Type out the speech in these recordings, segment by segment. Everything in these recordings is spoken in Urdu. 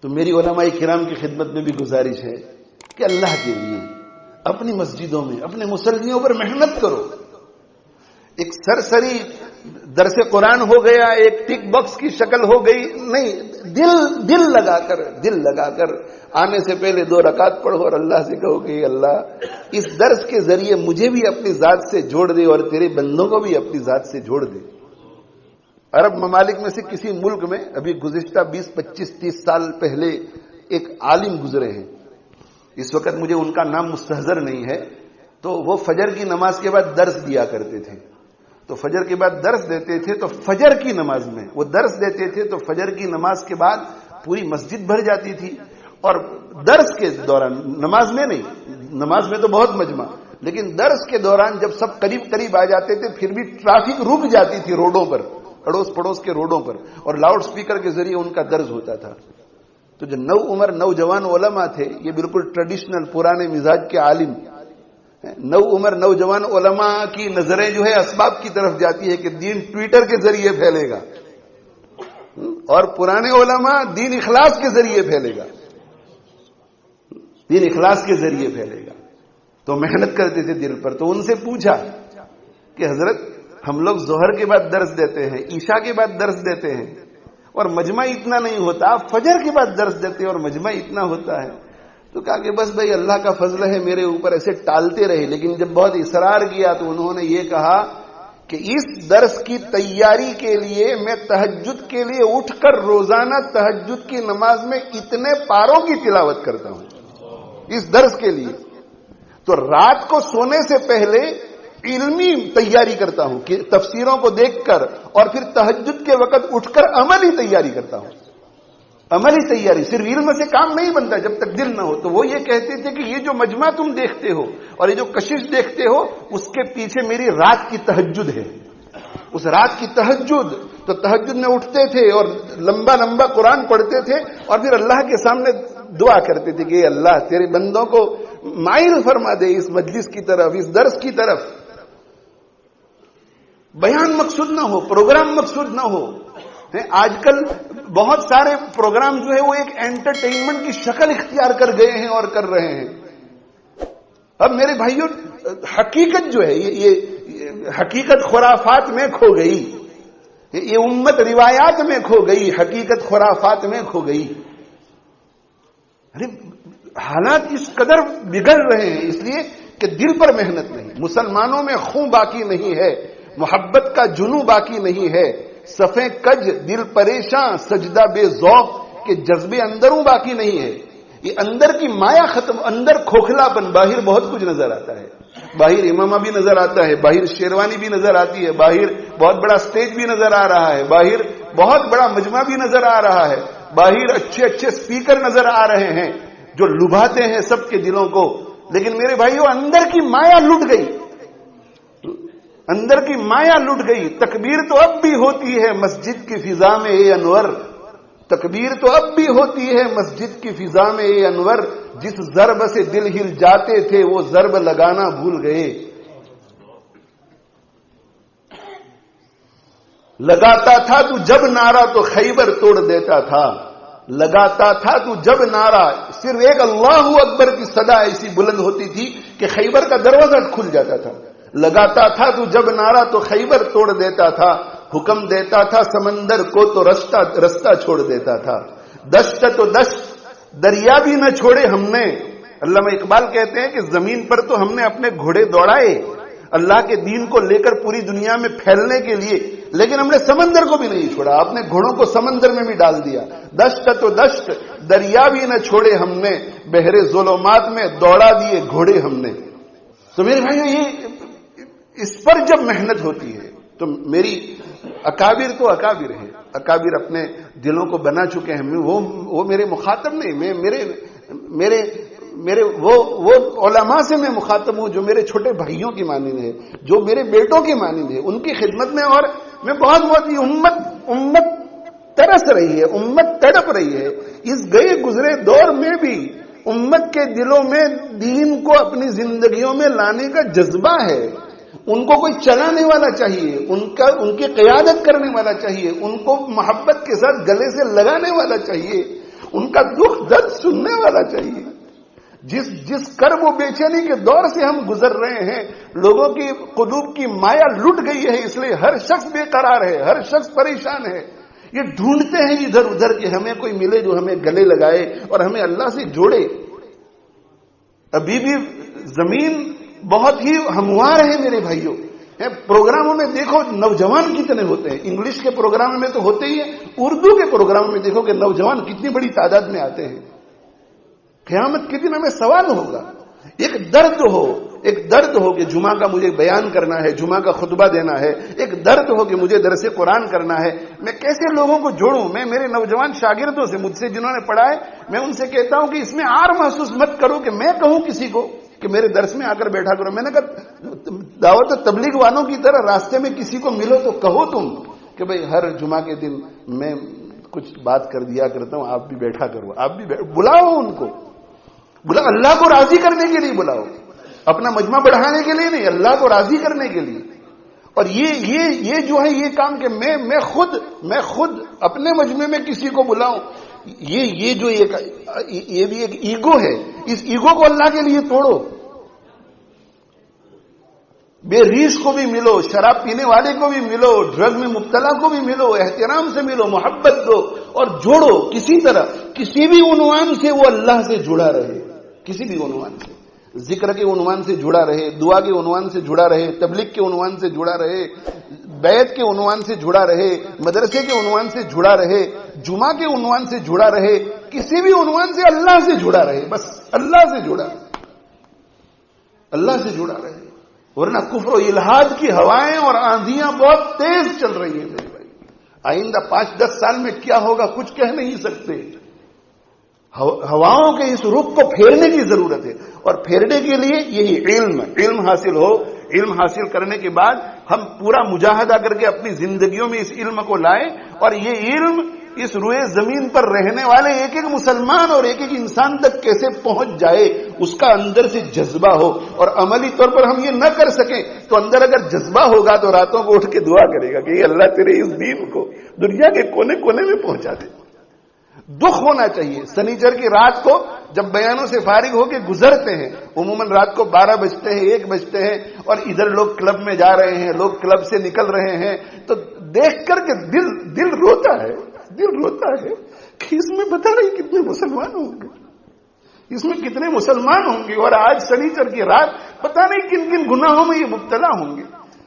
تو میری علماء کرام کی خدمت میں بھی گزارش ہے کہ اللہ کے لیے اپنی مسجدوں میں اپنے مسلیوں پر محنت کرو. ایک سرسری درس قرآن ہو گیا, ایک ٹک باکس کی شکل ہو گئی, نہیں, دل لگا کر آنے سے پہلے 2 رکعت پڑھو اور اللہ سے کہو کہ اللہ اس درس کے ذریعے مجھے بھی اپنی ذات سے جوڑ دے اور تیرے بندوں کو بھی اپنی ذات سے جوڑ دے. عرب ممالک میں سے کسی ملک میں ابھی گزشتہ 20, 25, 30 سال پہلے ایک عالم گزرے ہیں, اس وقت مجھے ان کا نام مستحضر نہیں ہے, تو وہ فجر کی نماز کے بعد درس دیا کرتے تھے. تو فجر کے بعد درس دیتے تھے, تو فجر کی نماز میں وہ درس دیتے تھے, تو فجر کی نماز کے بعد پوری مسجد بھر جاتی تھی. اور درس کے دوران, نماز میں نہیں, نماز میں تو بہت مجمع, لیکن درس کے دوران جب سب قریب آ جاتے تھے پھر بھی ٹریفک رک جاتی تھی روڈوں پر, اڑوس پڑوس کے روڈوں پر, اور لاؤڈ سپیکر کے ذریعے ان کا درس ہوتا تھا. تو جو نو عمر نوجوان علماء تھے, یہ بالکل ٹریڈیشنل پرانے مزاج کے عالم, نو عمر نوجوان علماء کی نظریں جو ہے اسباب کی طرف جاتی ہے کہ دین ٹویٹر کے ذریعے پھیلے گا, اور پرانے علماء دین اخلاص کے ذریعے پھیلے گا, دین اخلاص کے ذریعے پھیلے گا. تو محنت کرتے تھے دل پر. تو ان سے پوچھا کہ حضرت ہم لوگ ظہر کے بعد درس دیتے ہیں, عشاء کے بعد درس دیتے ہیں, اور مجمع اتنا نہیں ہوتا, آپ فجر کے بعد درس دیتے ہیں اور مجمع اتنا ہوتا ہے. تو کہا کہ بس بھائی اللہ کا فضل ہے میرے اوپر, ایسے ٹالتے رہے. لیکن جب بہت اصرار کیا تو انہوں نے یہ کہا کہ اس درس کی تیاری کے لیے میں تہجد کے لیے اٹھ کر روزانہ تہجد کی نماز میں اتنے پاروں کی تلاوت کرتا ہوں اس درس کے لیے. تو رات کو سونے سے پہلے علمی تیاری کرتا ہوں کہ تفسیروں کو دیکھ کر, اور پھر تہجد کے وقت اٹھ کر عملی تیاری کرتا ہوں. عملی تیاری, صرف علم سے کام نہیں بنتا جب تک دل نہ ہو. تو وہ یہ کہتے تھے کہ یہ جو مجمع تم دیکھتے ہو اور یہ جو کشش دیکھتے ہو, اس کے پیچھے میری رات کی تہجد ہے. اس رات کی تہجد, تو تہجد میں اٹھتے تھے اور لمبا قرآن پڑھتے تھے, اور پھر اللہ کے سامنے دعا کرتے تھے کہ اللہ تیرے بندوں کو مائل فرما دے اس مجلس کی طرف, اس درس کی طرف. بیان مقصود نہ ہو, پروگرام مقصود نہ ہو. آج کل بہت سارے پروگرام جو ہے وہ ایک انٹرٹینمنٹ کی شکل اختیار کر گئے ہیں اور کر رہے ہیں. اب میرے بھائیوں, حقیقت جو ہے یہ حقیقت خرافات میں کھو گئی, یہ امت روایات میں کھو گئی, حقیقت خرافات میں کھو گئی. ارے حالات اس قدر بگڑ رہے ہیں اس لیے کہ دل پر محنت نہیں. مسلمانوں میں خون باقی نہیں ہے, محبت کا جنوں باقی نہیں ہے, صفیں کج دل پریشاں سجدہ بے ذوق کے جذبے اندروں باقی نہیں ہے. یہ اندر کی مایا ختم, اندر کھوکھلا پن. باہر بہت کچھ نظر آتا ہے, باہر امامہ بھی نظر آتا ہے, باہر شیروانی بھی نظر آتی ہے, باہر بہت بڑا سٹیج بھی نظر آ رہا ہے, باہر بہت بڑا مجمع بھی نظر آ رہا ہے, باہر اچھے سپیکر نظر آ رہے ہیں جو لبھاتے ہیں سب کے دلوں کو. لیکن میرے بھائیوں, اندر کی مایا لٹ گئی, اندر کی مایا لٹ گئی. تکبیر تو اب بھی ہوتی ہے مسجد کی فضا میں اے انور, تکبیر تو اب بھی ہوتی ہے مسجد کی فضا میں اے انور. جس ضرب سے دل ہل جاتے تھے وہ ضرب لگانا بھول گئے. لگاتا تھا تو جب نعرہ تو خیبر توڑ دیتا تھا, لگاتا تھا تو جب نعرہ, صرف ایک اللہ اکبر کی صدا ایسی بلند ہوتی تھی کہ خیبر کا دروازہ کھل جاتا تھا. لگاتا تھا تو جب نعرہ تو خیبر توڑ دیتا تھا, حکم دیتا تھا سمندر کو تو رستہ چھوڑ دیتا تھا. دشت تو دشت دریا بھی نہ چھوڑے ہم نے. علامہ اقبال کہتے ہیں کہ زمین پر تو ہم نے اپنے گھوڑے دوڑائے اللہ کے دین کو لے کر پوری دنیا میں پھیلنے کے لیے, لیکن ہم نے سمندر کو بھی نہیں چھوڑا, اپنے گھوڑوں کو سمندر میں بھی ڈال دیا. دشت تو دشت دریا بھی نہ چھوڑے ہم نے, بحر ظلمات میں دوڑا دیے گھوڑے ہم نے. تو میرے بھائیو, یہ اس پر جب محنت ہوتی ہے تو میری اکابر تو اکابر ہیں, اکابر اپنے دلوں کو بنا چکے ہیں. وہ میرے مخاطب نہیں, میرے وہ علماء سے میں مخاطب ہوں جو میرے چھوٹے بھائیوں کی مانند ہے, جو میرے بیٹوں کی مانند ہے, ان کی خدمت میں. اور میں بہت امت ترس رہی ہے, امت تڑپ رہی ہے. اس گئے گزرے دور میں بھی امت کے دلوں میں دین کو اپنی زندگیوں میں لانے کا جذبہ ہے. ان کو کوئی چلانے والا چاہیے, ان کی قیادت کرنے والا چاہیے, ان کو محبت کے ساتھ گلے سے لگانے والا چاہیے. ان کا دکھ درد سننے والا چاہیے. جس کرب و بے چینی کے دور سے ہم گزر رہے ہیں، لوگوں کی قلوب کی مایا لٹ گئی ہے، اس لیے ہر شخص بے قرار ہے، ہر شخص پریشان ہے. یہ ڈھونڈتے ہیں ادھر ادھر کہ ہمیں کوئی ملے جو ہمیں گلے لگائے اور ہمیں اللہ سے جوڑے. ابھی بھی زمین بہت ہی ہموار ہے میرے بھائیوں. پروگراموں میں دیکھو نوجوان کتنے ہوتے ہیں، انگلش کے پروگرام میں تو ہوتے ہی ہیں، اردو کے پروگرام میں دیکھو کہ نوجوان کتنی بڑی تعداد میں آتے ہیں. قیامت کے دن ہمیں سوال ہوگا. ایک درد ہو کہ جمعہ کا مجھے بیان کرنا ہے، جمعہ کا خطبہ دینا ہے. ایک درد ہو کہ مجھے درس قرآن کرنا ہے. میں کیسے لوگوں کو جوڑوں؟ میں میرے نوجوان شاگردوں سے، مجھ سے جنہوں نے پڑھا ہے، میں ان سے کہتا ہوں کہ اس میں عار محسوس مت کرو کہ میں کہوں کسی کو کہ میرے درس میں آ کر بیٹھا کرو. میں نے کہا دعوت و تبلیغ والوں کی طرح راستے میں کسی کو ملو تو کہو تم کہ بھئی ہر جمعہ کے دن میں کچھ بات کر دیا کرتا ہوں، آپ بھی بیٹھا کرو. آپ بھی بلاؤ ان کو، بلاؤ، اللہ کو راضی کرنے کے لیے بلاؤ، اپنا مجمع بڑھانے کے لیے نہیں، اللہ کو راضی کرنے کے لیے. اور یہ جو ہے یہ کام کہ میں خود اپنے مجمع میں کسی کو بلاؤں، یہ جو یہ بھی ایک ایگو ہے. اس ایگو کو اللہ کے لیے توڑو. بے ریش کو بھی ملو، شراب پینے والے کو بھی ملو، ڈرگ میں مبتلا کو بھی ملو، احترام سے ملو، محبت دو اور جوڑو. کسی طرح کسی بھی عنوان سے وہ اللہ سے جڑا رہے، کسی بھی عنوان سے، ذکر کے عنوان سے جڑا رہے، دعا کے عنوان سے جڑا رہے، تبلیغ کے عنوان سے جڑا رہے، بیعت کے عنوان سے جڑا رہے، مدرسے کے عنوان سے جڑا رہے، جمعہ کے عنوان سے جڑا رہے، کسی بھی عنوان سے اللہ سے جڑا رہے. بس اللہ سے جڑا رہے، اللہ سے جڑا رہے. ورنہ کفر و الحاد کی ہوائیں اور آندھیاں بہت تیز چل رہی ہیں میرے بھائی. آئندہ 5-10 سال میں کیا ہوگا کچھ کہہ نہیں سکتے. ہواؤں کے اس رخ کو پھیرنے کی ضرورت ہے، اور پھیرنے کے لیے یہی علم حاصل ہو. علم حاصل کرنے کے بعد ہم پورا مجاہدہ کر کے اپنی زندگیوں میں اس علم کو لائیں، اور یہ علم اس روئے زمین پر رہنے والے ایک ایک مسلمان اور ایک ایک انسان تک کیسے پہنچ جائے، اس کا اندر سے جذبہ ہو. اور عملی طور پر ہم یہ نہ کر سکیں تو اندر اگر جذبہ ہوگا تو راتوں کو اٹھ کے دعا کرے گا کہ اللہ تیرے اس دین کو دنیا کے کونے کونے میں پہنچا دے. دکھ ہونا چاہیے. سنیچر کی رات کو جب بیانوں سے فارغ ہو کے گزرتے ہیں، عموماً رات کو 12 بجتے ہیں، 1 بجتے ہیں، اور ادھر لوگ کلب میں جا رہے ہیں، لوگ کلب سے نکل رہے ہیں، تو دیکھ کر کے دل روتا ہے کہ اس میں پتہ نہیں کتنے مسلمان ہوں گے، اس میں کتنے مسلمان ہوں گے. اور آج سنیچر کی رات پتہ نہیں کن کن گناہوں میں یہ مبتلا ہوں گے،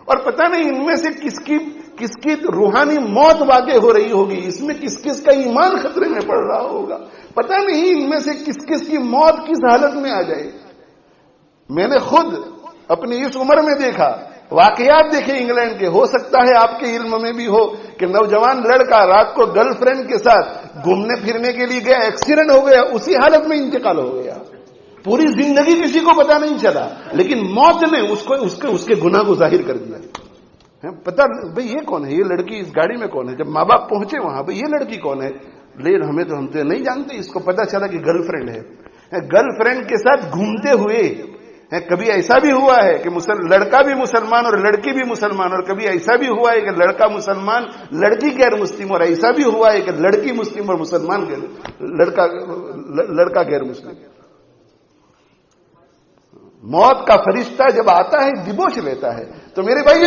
اور پتہ نہیں ان میں سے کس کی روحانی موت واقع ہو رہی ہوگی، اس میں کس کا ایمان خطرے میں پڑ رہا ہوگا، پتہ نہیں ان میں سے کس کی موت کس حالت میں آ جائے. میں نے خود اپنی اس عمر میں دیکھا، واقعات دیکھے انگلینڈ کے. ہو سکتا ہے آپ کے علم میں بھی ہو کہ نوجوان لڑکا رات کو گرل فرینڈ کے ساتھ گھومنے پھرنے کے لیے گیا، ایکسیڈنٹ ہو گیا، اسی حالت میں انتقال ہو گیا. پوری زندگی کسی کو پتا نہیں چلا، لیکن موت نے اس کے گناہ کو ظاہر کر دیا. پتا بھئی یہ کون ہے، یہ لڑکی اس گاڑی میں کون ہے. جب ماں باپ پہنچے وہاں، بھئی یہ لڑکی کون ہے، لیکن ہم تو نہیں جانتے. اس کو پتا چلا کہ گرل فرینڈ ہے. گرل فرینڈ کے ساتھ گھومتے ہوئے کبھی ایسا بھی ہوا ہے کہ لڑکا بھی مسلمان اور لڑکی بھی مسلمان، اور کبھی ایسا بھی ہوا ہے کہ لڑکا مسلمان لڑکی غیر مسلم، اور ایسا بھی ہوا ہے کہ لڑکی مسلم اور مسلمان لڑکا غیر مسلم. موت کا فرشتہ جب آتا ہے دبوچ لیتا ہے. تو میرے بھائی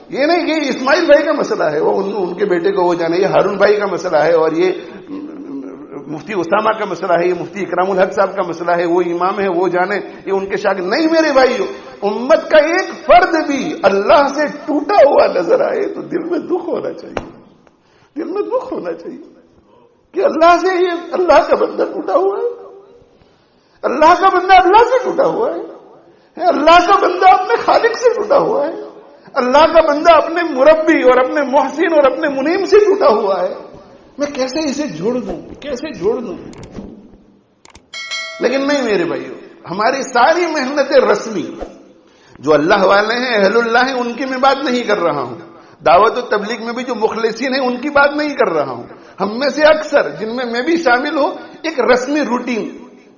یہ نہیں کہ اسماعیل بھائی کا مسئلہ ہے، وہ ان کے بیٹے کو وہ جانے، یہ ہارون بھائی کا مسئلہ ہے، اور یہ مفتی اسامہ کا مسئلہ ہے، یہ مفتی اکرام الحق صاحب کا مسئلہ ہے، وہ امام ہے وہ جانے، یہ ان کے شاگرد. نہیں میرے بھائیو، امت کا ایک فرد بھی اللہ سے ٹوٹا ہوا نظر آئے تو دل میں دکھ ہونا چاہیے. دل میں دکھ ہونا چاہیے کہ اللہ کا بندہ ٹوٹا ہوا ہے، اللہ کا بندہ اللہ سے ٹوٹا ہوا ہے، اللہ کا بندہ اپنے خالق سے ٹوٹا ہوا ہے، اللہ کا بندہ اپنے مربی اور اپنے محسن اور اپنے منعم سے ٹوٹا ہوا ہے. میں کیسے اسے جوڑ دوں. لیکن نہیں میرے بھائیو، ہماری ساری محنتیں رسمی جو اللہ والے ہیں، اہل اللہ ہیں، ان کی میں بات نہیں کر رہا ہوں. دعوت و تبلیغ میں بھی جو مخلصین ہیں ان کی بات نہیں کر رہا ہوں. ہم میں سے اکثر، جن میں بھی شامل ہوں، ایک رسمی روٹین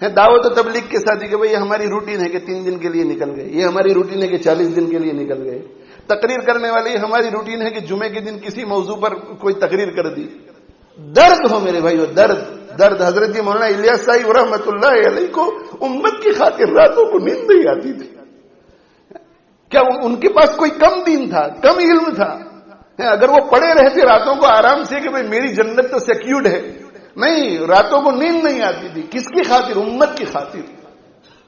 ہے دعوت و تبلیغ کے ساتھ کہ بھئی یہ ہماری روٹین ہے کہ 3 دن کے لیے نکل گئے، یہ ہماری روٹین ہے کہ 40 دن کے لیے نکل گئے. تقریر کرنے والے یہ ہماری روٹین ہے کہ جمعے کے دن کسی موضوع پر کوئی تقریر کر دی. درد ہو میرے بھائیو، درد حضرت مولانا الیاس صاحب رحمۃ اللہ علیہ کو امت کی خاطر راتوں کو نیند نہیں آتی تھی. کیا ان کے پاس کوئی کم دین تھا, کم علم تھا؟ اگر وہ پڑے رہتے راتوں کو آرام سے کہ بھئی میری جنت تو سیکیورڈ ہے, نہیں, راتوں کو نیند نہیں آتی تھی. کس کی خاطر؟ امت کی خاطر.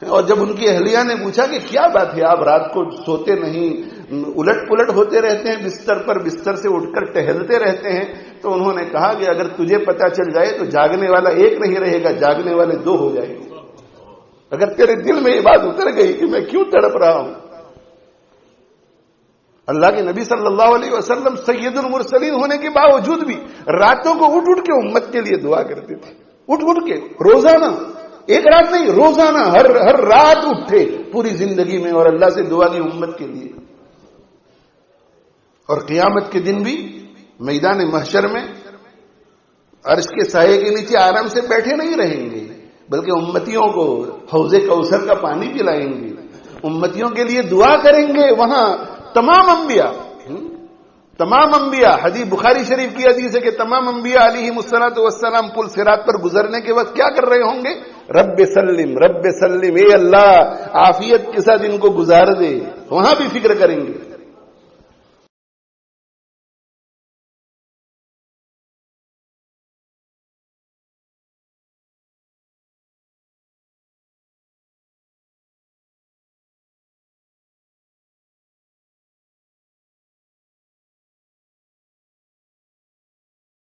اور جب ان کی اہلیہ نے پوچھا کہ کیا بات ہے, آپ رات کو سوتے نہیں, الٹ پلٹ ہوتے رہتے ہیں بستر پر, بستر سے اٹھ کر ٹہلتے رہتے ہیں, تو انہوں نے کہا کہ اگر تجھے پتا چل جائے تو جاگنے والا ایک نہیں رہے گا, جاگنے والے دو ہو جائیں گے. اگر تیرے دل میں یہ بات اتر گئی کہ میں کیوں تڑپ رہا ہوں. اللہ کے نبی صلی اللہ علیہ وسلم سید المرسلین ہونے کے باوجود بھی راتوں کو اٹھ اٹھ کے امت کے لیے دعا کرتے تھے. اٹھ اٹھ کے روزانہ, ایک رات نہیں, روزانہ ہر رات اٹھے پوری زندگی میں اور اللہ سے دعا کی امت کے لیے. اور قیامت کے دن بھی میدان محشر میں عرش کے سائے کے نیچے آرام سے بیٹھے نہیں رہیں گے, بلکہ امتیوں کو حوض کوثر کا پانی پلائیں گے, امتیوں کے لیے دعا کریں گے. وہاں تمام انبیاء, حدیث بخاری شریف کی حدیث ہے کہ تمام انبیاء علیہم الصلوۃ والسلام پل صراط پر گزرنے کے وقت کیا کر رہے ہوں گے؟ رب سلم, اے اللہ عافیت کے ساتھ ان کو گزار دے. وہاں بھی فکر کریں گے.